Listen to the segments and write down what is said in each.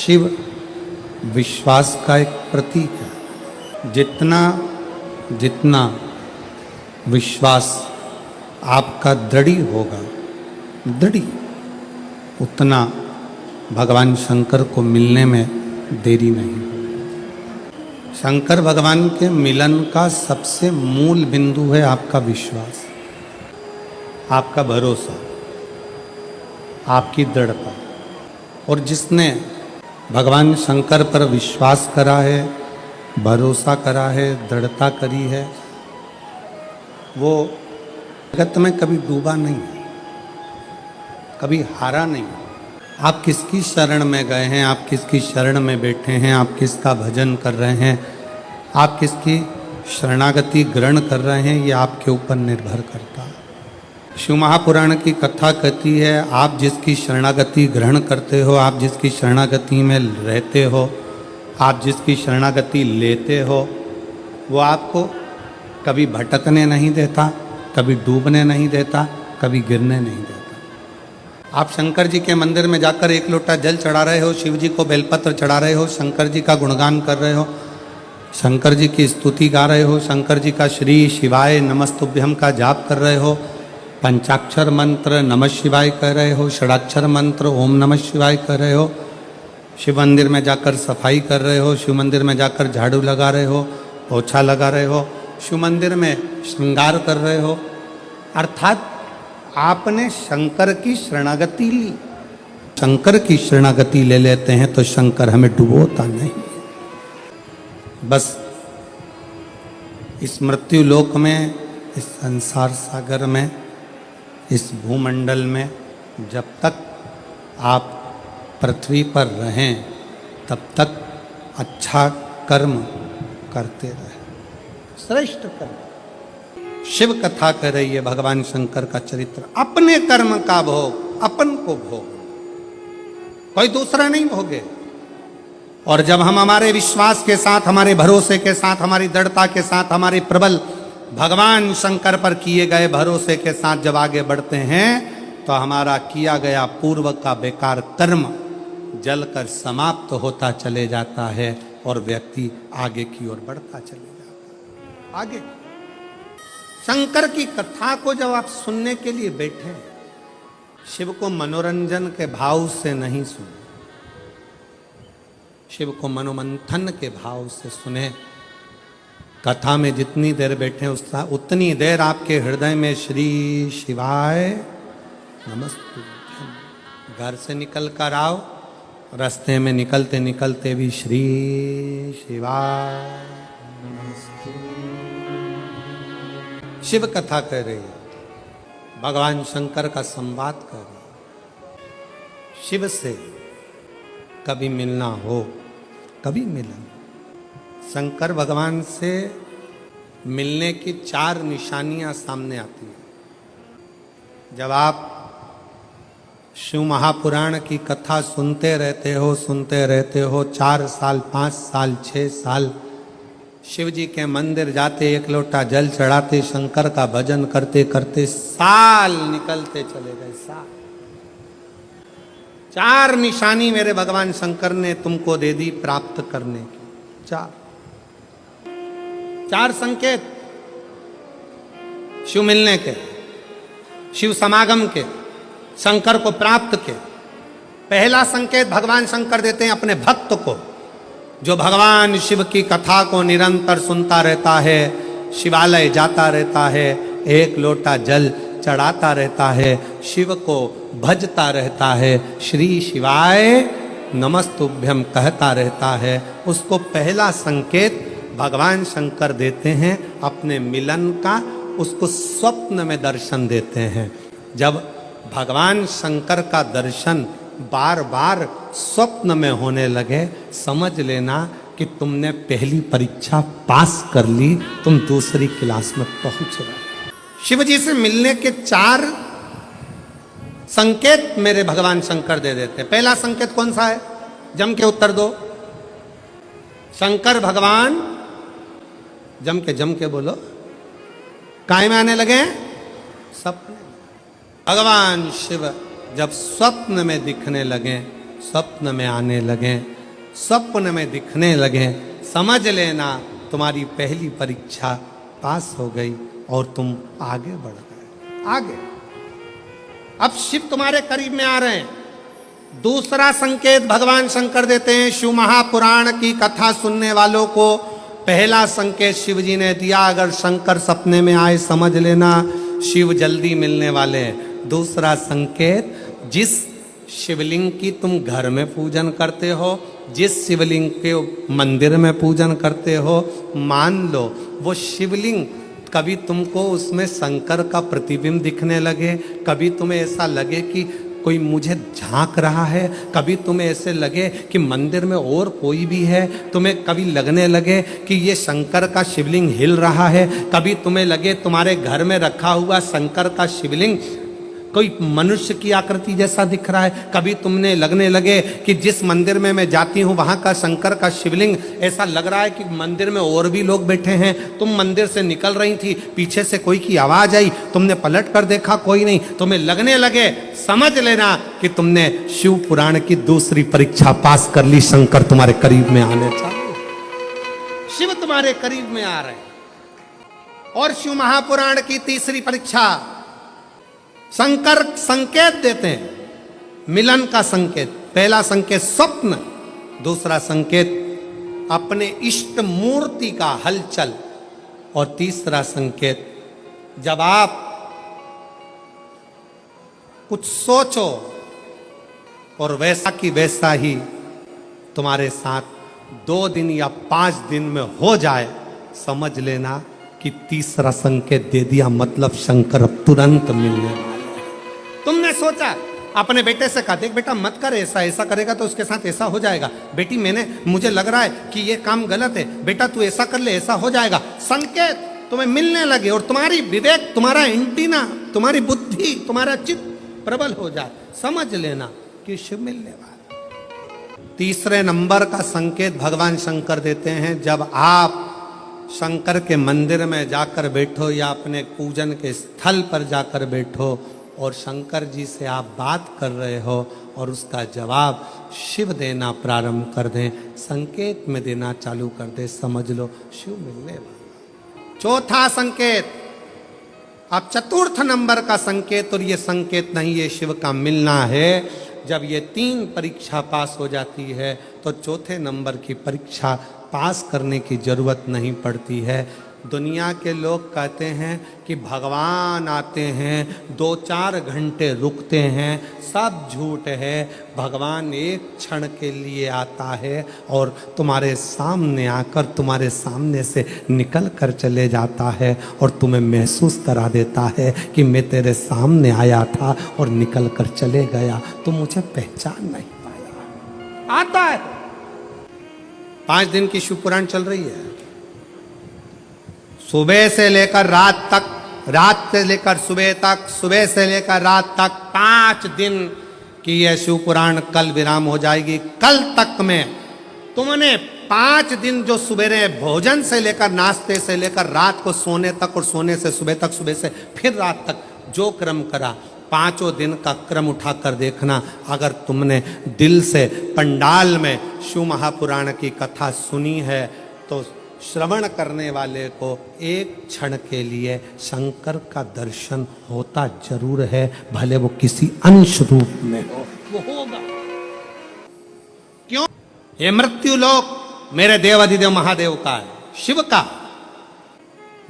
शिव विश्वास का एक प्रतीक है। जितना जितना विश्वास आपका दृढ़ होगा, दृढ़, उतना भगवान शंकर को मिलने में देरी नहीं होगी। शंकर भगवान के मिलन का सबसे मूल बिंदु है आपका विश्वास, आपका भरोसा, आपकी दृढ़ता। और जिसने भगवान शंकर पर विश्वास करा है, भरोसा करा है, दृढ़ता करी है, वो जगत में कभी डूबा नहीं, कभी हारा नहीं। आप किसकी शरण में गए हैं, आप किसकी शरण में बैठे हैं, आप किसका भजन कर रहे हैं, आप किसकी शरणागति ग्रहण कर रहे हैं, ये आपके ऊपर निर्भर करता है। शिव महापुराण की कथा कहती है, आप जिसकी शरणागति ग्रहण करते हो, आप जिसकी शरणागति में रहते हो, आप जिसकी शरणागति लेते हो, वो आपको कभी भटकने नहीं देता, कभी डूबने नहीं देता, कभी गिरने नहीं देता। आप शंकर जी के मंदिर में जाकर एक लोटा जल चढ़ा रहे हो, शिव जी को बेलपत्र चढ़ा रहे हो, शंकर जी का गुणगान कर रहे हो, शंकर जी की स्तुति गा रहे हो, शंकर जी का श्री शिवाय नमस्तुभ्यम का जाप कर रहे हो, पंचाक्षर मंत्र नमः शिवाय कह रहे हो, षडाक्षर मंत्र ओम नमः शिवाय कह रहे हो, शिव मंदिर में जाकर सफाई कर रहे हो, शिव मंदिर में जाकर झाड़ू लगा रहे हो, पोछा लगा रहे हो, शिव मंदिर में श्रृंगार कर रहे हो, अर्थात आपने शंकर की शरणागति ली। शंकर की शरणागति ले लेते हैं तो शंकर हमें डुबोता नहीं। बस इस मृत्यु लोक में, इस संसार सागर में, इस भूमंडल में जब तक आप पृथ्वी पर रहें तब तक अच्छा कर्म करते रहें, श्रेष्ठ कर्म। शिव कथा कह रही है भगवान शंकर का चरित्र, अपने कर्म का भोग अपन को भोग, कोई दूसरा नहीं भोगे। और जब हम हमारे विश्वास के साथ, हमारे भरोसे के साथ, हमारी दृढ़ता के साथ, हमारे प्रबल भगवान शंकर पर किए गए भरोसे के साथ जब आगे बढ़ते हैं तो हमारा किया गया पूर्व का बेकार कर्म जलकर समाप्त होता चले जाता है और व्यक्ति आगे की ओर बढ़ता चले जाता है। आगे शंकर की कथा को जब आप सुनने के लिए बैठे, शिव को मनोरंजन के भाव से नहीं सुने, शिव को मनोमंथन के भाव से सुने। कथा में जितनी देर बैठे उतनी देर आपके हृदय में श्री शिवाय नमस्तुभ्यम। घर से निकल कर आओ, रास्ते में निकलते निकलते भी श्री शिवाय नमस्तुभ्यम। शिव कथा कह रही है, भगवान शंकर का संवाद कर रही है। शिव से कभी मिलना हो, कभी मिलन। शंकर भगवान से मिलने की 4 निशानियां सामने आती हैं। जब आप शिव महापुराण की कथा सुनते रहते हो 4 साल, 5 साल, 6 साल, शिव जी के मंदिर जाते, एक लोटा जल चढ़ाते, शंकर का भजन करते करते साल निकलते चले गए। साल, 4 निशानी मेरे भगवान शंकर ने तुमको दे दी प्राप्त करने की। 4 संकेत शिव मिलने के, शिव समागम के, शंकर को प्राप्त के। पहला संकेत भगवान शंकर देते हैं अपने भक्त को, जो भगवान शिव की कथा को निरंतर सुनता रहता है, शिवालय जाता रहता है, एक लोटा जल चढ़ाता रहता है, शिव को भजता रहता है, श्री शिवाय नमस्तुभ्यम कहता रहता है। उसको पहला संकेत भगवान शंकर देते हैं अपने मिलन का, उसको स्वप्न में दर्शन देते हैं। जब भगवान शंकर का दर्शन बार बार स्वप्न में होने लगे, समझ लेना कि तुमने पहली परीक्षा पास कर ली, तुम दूसरी क्लास में पहुंच रहे। शिव जी से मिलने के 4 संकेत मेरे भगवान शंकर दे देते हैं। पहला संकेत कौन सा है? जम के उत्तर दो। शंकर भगवान जम के बोलो, काय में आने लगे? सपने। भगवान शिव जब स्वप्न में दिखने लगे, स्वप्न में आने लगे, स्वप्न में दिखने लगे, समझ लेना तुम्हारी पहली परीक्षा पास हो गई और तुम आगे बढ़ गए। आगे अब शिव तुम्हारे करीब में आ रहे हैं। दूसरा संकेत भगवान शंकर देते हैं। शिव महापुराण की कथा सुनने वालों को पहला संकेत शिव जी ने दिया, अगर शंकर सपने में आए समझ लेना शिव जल्दी मिलने वाले हैं। दूसरा संकेत, जिस शिवलिंग की तुम घर में पूजन करते हो, जिस शिवलिंग के मंदिर में पूजन करते हो, मान लो वो शिवलिंग कभी तुमको उसमें शंकर का प्रतिबिंब दिखने लगे, कभी तुम्हें ऐसा लगे कि कोई मुझे झांक रहा है, कभी तुम्हें ऐसे लगे कि मंदिर में और कोई भी है, तुम्हें कभी लगने लगे कि ये शंकर का शिवलिंग हिल रहा है, कभी तुम्हें लगे तुम्हारे घर में रखा हुआ शंकर का शिवलिंग कोई मनुष्य की आकृति जैसा दिख रहा है, कभी तुमने लगने लगे कि जिस मंदिर में मैं जाती हूँ वहाँ का शंकर का शिवलिंग ऐसा लग रहा है कि मंदिर में और भी लोग बैठे हैं। तुम मंदिर से निकल रही थी, पीछे से कोई की आवाज़ आई, तुमने पलट कर देखा कोई नहीं, तुम्हें लगने लगे, समझ लेना कि तुमने शिव पुराण की दूसरी परीक्षा पास कर ली। शंकर तुम्हारे करीब में आने चालू, शिव तुम्हारे करीब में आ रहे हैं। और शिव महापुराण की तीसरी परीक्षा, शंकर संकेत देते हैं, मिलन का संकेत। पहला संकेत स्वप्न, दूसरा संकेत अपने इष्ट मूर्ति का हलचल, और तीसरा संकेत जब आप कुछ सोचो और वैसा की वैसा ही तुम्हारे साथ 2 दिन या 5 दिन में हो जाए, समझ लेना कि तीसरा संकेत दे दिया, मतलब शंकर अब तुरंत मिलने वाले। तुमने सोचा, अपने बेटे से कहा, देख बेटा मत कर ऐसा, ऐसा करेगा तो उसके साथ ऐसा हो जाएगा। बेटी मुझे लग रहा है कि ये काम गलत है, बेटा तू ऐसा कर ले, ऐसा हो जाएगा। संकेत तुम्हें मिलने लगे और तुम्हारी विवेक, तुम्हारा एंटीना, तुम्हारी बुद्धि, तुम्हारा चित्त प्रबल हो जाए, समझ लेना कि शिव मिलने वाला। तीसरे नंबर का संकेत भगवान शंकर देते हैं, जब आप शंकर के मंदिर में जाकर बैठो या अपने पूजन के स्थल पर जाकर बैठो और शंकर जी से आप बात कर रहे हो और उसका जवाब शिव देना प्रारंभ कर दें, संकेत में देना चालू कर दे, समझ लो शिव मिलने वाला। चौथा संकेत, अब चतुर्थ नंबर का संकेत, और ये संकेत नहीं, ये शिव का मिलना है। जब ये 3 परीक्षा पास हो जाती है तो चौथे नंबर की परीक्षा पास करने की जरूरत नहीं पड़ती है। दुनिया के लोग कहते हैं कि भगवान आते हैं, 2-4 घंटे रुकते हैं, सब झूठ है। भगवान एक क्षण के लिए आता है और तुम्हारे सामने आकर तुम्हारे सामने से निकल कर चले जाता है और तुम्हें महसूस करा देता है कि मैं तेरे सामने आया था और निकल कर चले गया, तो मुझे पहचान नहीं पाया। आता है। 5 दिन की शिव पुराण चल रही है, सुबह से लेकर रात तक, रात से लेकर सुबह तक, सुबह से लेकर रात तक, 5 दिन की यह शिव पुराण कल विराम हो जाएगी। कल तक में तुमने 5 दिन जो सवेरे भोजन से लेकर, नाश्ते से लेकर रात को सोने तक, और सोने से सुबह तक, सुबह से फिर रात तक जो क्रम करा, 5 दिन का क्रम उठाकर देखना। अगर तुमने दिल से पंडाल में शिव महापुराण की कथा सुनी है तो श्रवण करने वाले को एक क्षण के लिए शंकर का दर्शन होता जरूर है, भले वो किसी अंश रूप में हो, वो होगा। क्यों? ये मृत्यु लोक मेरे देवाधिदेव महादेव का है, शिव का।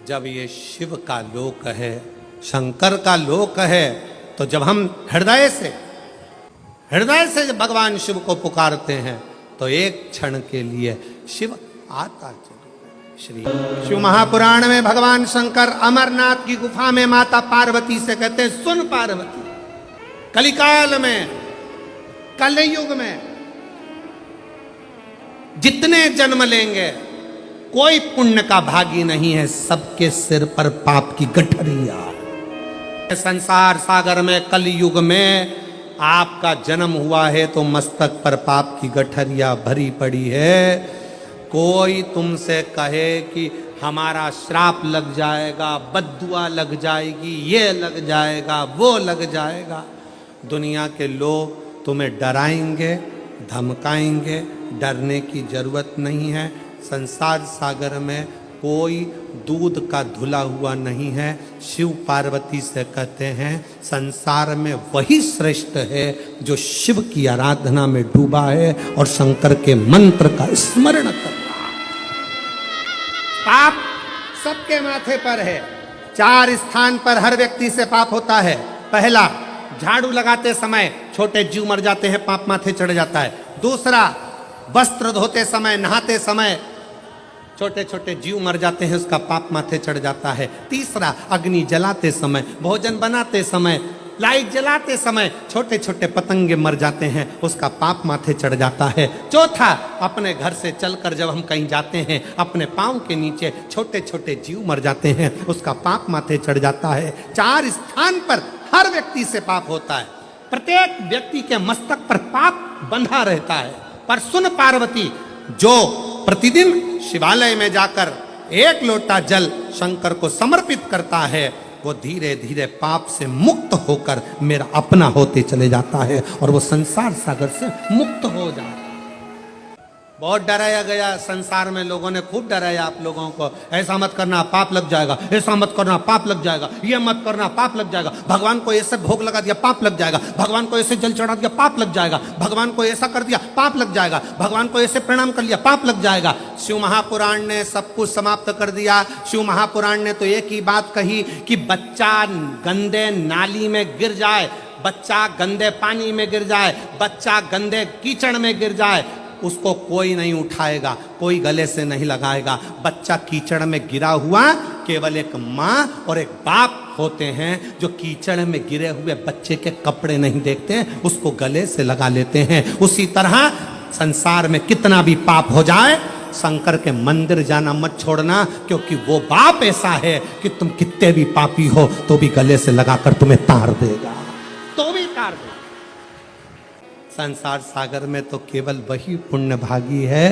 जब ये शिव का लोक है, शंकर का लोक है, तो जब हम हृदय से जब भगवान शिव को पुकारते हैं तो एक क्षण के लिए शिव आता जरूर। श्री शिव महापुराण में भगवान शंकर अमरनाथ की गुफा में माता पार्वती से कहते हैं, सुन पार्वती, कलिकाल में, कलयुग में जितने जन्म लेंगे कोई पुण्य का भागी नहीं है, सबके सिर पर पाप की गठरिया। संसार सागर में कलयुग में आपका जन्म हुआ है तो मस्तक पर पाप की गठरिया भरी पड़ी है। कोई तुमसे कहे कि हमारा श्राप लग जाएगा, बद्दुआ लग जाएगी, ये लग जाएगा, वो लग जाएगा, दुनिया के लोग तुम्हें डराएंगे धमकाएंगे, डरने की जरूरत नहीं है। संसार सागर में कोई दूध का धुला हुआ नहीं है। शिव पार्वती से कहते हैं संसार में वही श्रेष्ठ है जो शिव की आराधना में डूबा है और शंकर के मंत्र का स्मरण कर रहा है। पाप सबके माथे पर है। 4 स्थान पर हर व्यक्ति से पाप होता है। पहला, झाड़ू लगाते समय छोटे जीव मर जाते हैं, पाप माथे चढ़ जाता है। दूसरा, वस्त्र धोते समय, नहाते समय छोटे छोटे जीव मर जाते हैं, उसका पाप माथे चढ़ जाता है। तीसरा, अग्नि जलाते समय, भोजन बनाते समय, लाइट जलाते समय छोटे छोटे पतंगे मर जाते हैं, उसका पाप माथे चढ़ जाता है। चौथा, अपने घर से चलकर जब हम कहीं जाते हैं अपने पांव के नीचे छोटे छोटे जीव मर जाते हैं, उसका पाप माथे चढ़ जाता है। 4 स्थान पर हर व्यक्ति से पाप होता है। प्रत्येक व्यक्ति के मस्तक पर पाप बंधा रहता है। पर सुन पार्वती, जो प्रतिदिन शिवालय में जाकर 1 लोटा जल शंकर को समर्पित करता है, वो धीरे धीरे पाप से मुक्त होकर मेरा अपना होते चले जाता है और वो संसार सागर से मुक्त हो जाता है। बहुत डराया गया संसार में, लोगों ने खूब डराया आप लोगों को, ऐसा मत करना पाप लग जाएगा, ऐसा मत करना पाप लग जाएगा, ये मत करना पाप लग जाएगा, भगवान को ऐसे भोग लगा दिया पाप लग जाएगा, भगवान को ऐसे जल चढ़ा दिया पाप लग जाएगा, भगवान को ऐसा कर दिया पाप लग जाएगा, भगवान को ऐसे प्रणाम कर लिया पाप लग जाएगा। शिव महापुराण ने सब कुछ समाप्त कर दिया। शिव महापुराण ने तो एक ही बात कही कि बच्चा गंदे नाली में गिर जाए, बच्चा गंदे पानी में गिर जाए, बच्चा गंदे कीचड़ में गिर जाए, उसको कोई नहीं उठाएगा, कोई गले से नहीं लगाएगा। बच्चा कीचड़ में गिरा हुआ केवल एक माँ और एक बाप होते हैं जो कीचड़ में गिरे हुए बच्चे के कपड़े नहीं देखते, उसको गले से लगा लेते हैं। उसी तरह संसार में कितना भी पाप हो जाए, शंकर के मंदिर जाना मत छोड़ना, क्योंकि वो बाप ऐसा है कि तुम कितने भी पापी हो तो भी गले से लगाकर तुम्हें तार देगा, तो भी तार देगा। संसार सागर में तो केवल वही पुण्य भागी है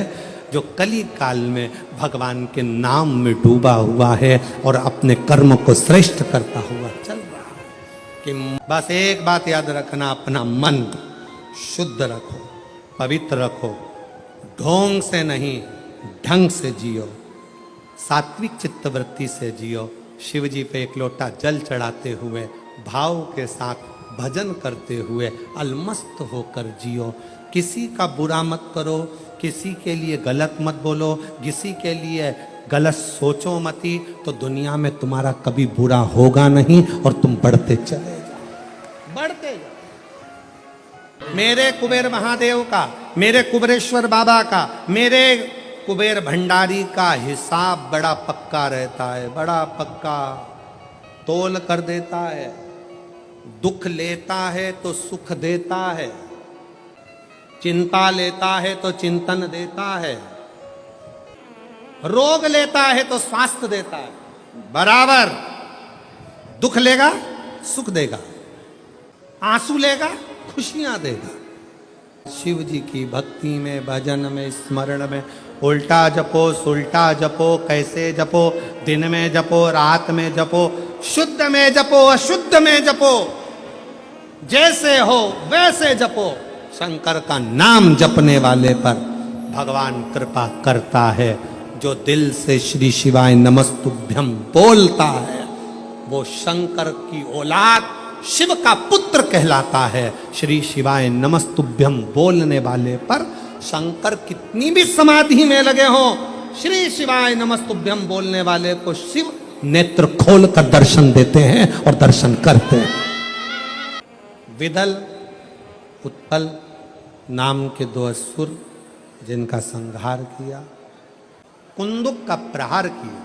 जो कली काल में भगवान के नाम में डूबा हुआ है और अपने कर्म को श्रेष्ठ करता हुआ चल रहा है। कि बस एक बात याद रखना, अपना मन शुद्ध रखो, पवित्र रखो, ढोंग से नहीं ढंग से जियो, सात्विक चित्तवृत्ति से जियो। शिव जी पे 1 लोटा जल चढ़ाते हुए भाव के साथ भजन करते हुए अलमस्त होकर जियो। किसी का बुरा मत करो, किसी के लिए गलत मत बोलो, किसी के लिए गलत सोचो मती, तो दुनिया में तुम्हारा कभी बुरा होगा नहीं और तुम बढ़ते चले जाओ, बढ़ते जाओ। मेरे कुबेर महादेव का, मेरे कुबेरेश्वर बाबा का, मेरे कुबेर भंडारी का हिसाब बड़ा पक्का रहता है, बड़ा पक्का तोल कर देता है। दुख लेता है तो सुख देता है, चिंता लेता है तो चिंतन देता है, रोग लेता है तो स्वास्थ्य देता है। बराबर दुख लेगा सुख देगा, आंसू लेगा खुशियां देगा। शिव जी की भक्ति में, भजन में, स्मरण में उल्टा जपो सुल्टा जपो, कैसे जपो, दिन में जपो रात में जपो, शुद्ध में जपो अशुद्ध में जपो, जैसे हो वैसे जपो। शंकर का नाम जपने वाले पर भगवान कृपा करता है। जो दिल से श्री शिवाय नमस्तुभ्यं बोलता है वो शंकर की औलाद, शिव का पुत्र कहलाता है। श्री शिवाय नमस्तुभ्यं बोलने वाले पर शंकर कितनी भी समाधि में लगे हो, श्री शिवाय नमस्तुभ्यं बोलने वाले को शिव नेत्र खोल कर दर्शन देते हैं और दर्शन करते हैं। विदल उत्पल नाम के 2 असुर जिनका संहार किया, कुंदुक का प्रहार किया,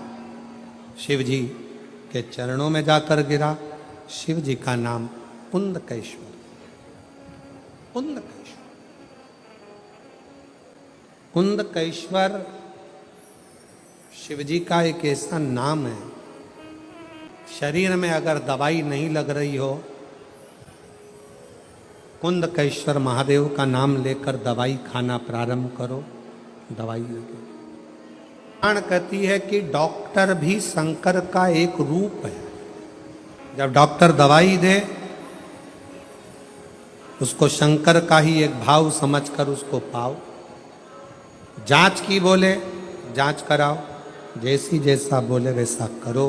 शिव जी के चरणों में जाकर गिरा। शिव जी का नाम पुंडकेश्वर, पुंडकेश्वर, कुंडकेश्वर शिव जी का एक ऐसा नाम है, शरीर में अगर दवाई नहीं लग रही हो, कुंडकेश्वर महादेव का नाम लेकर दवाई खाना प्रारंभ करो, दवाई लगे। पुराण कहती है कि डॉक्टर भी शंकर का एक रूप है। जब डॉक्टर दवाई दे उसको शंकर का ही एक भाव समझकर उसको पाओ। जांच की बोले जांच कराओ, जैसी जैसा बोले वैसा करो,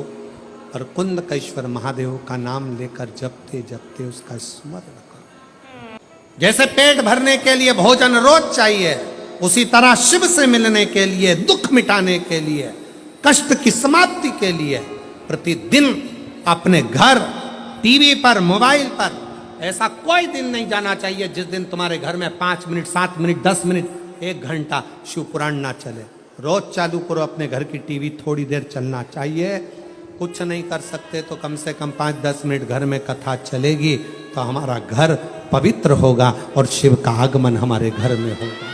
और कुंदकेश्वर महादेव का नाम लेकर जपते जपते उसका स्मरण करो। जैसे पेट भरने के लिए भोजन रोज चाहिए, उसी तरह शिव से मिलने के लिए, दुख मिटाने के लिए, कष्ट की समाप्ति के लिए प्रतिदिन अपने घर, टीवी पर, मोबाइल पर, ऐसा कोई दिन नहीं जाना चाहिए जिस दिन तुम्हारे घर में 5 मिनट, 7 मिनट, 10 मिनट, 1 घंटा शिव पुराण ना चले। रोज चालू करो, अपने घर की टीवी थोड़ी देर चलना चाहिए। कुछ नहीं कर सकते तो कम से कम 5-10 मिनट घर में कथा चलेगी तो हमारा घर पवित्र होगा और शिव का आगमन हमारे घर में होगा।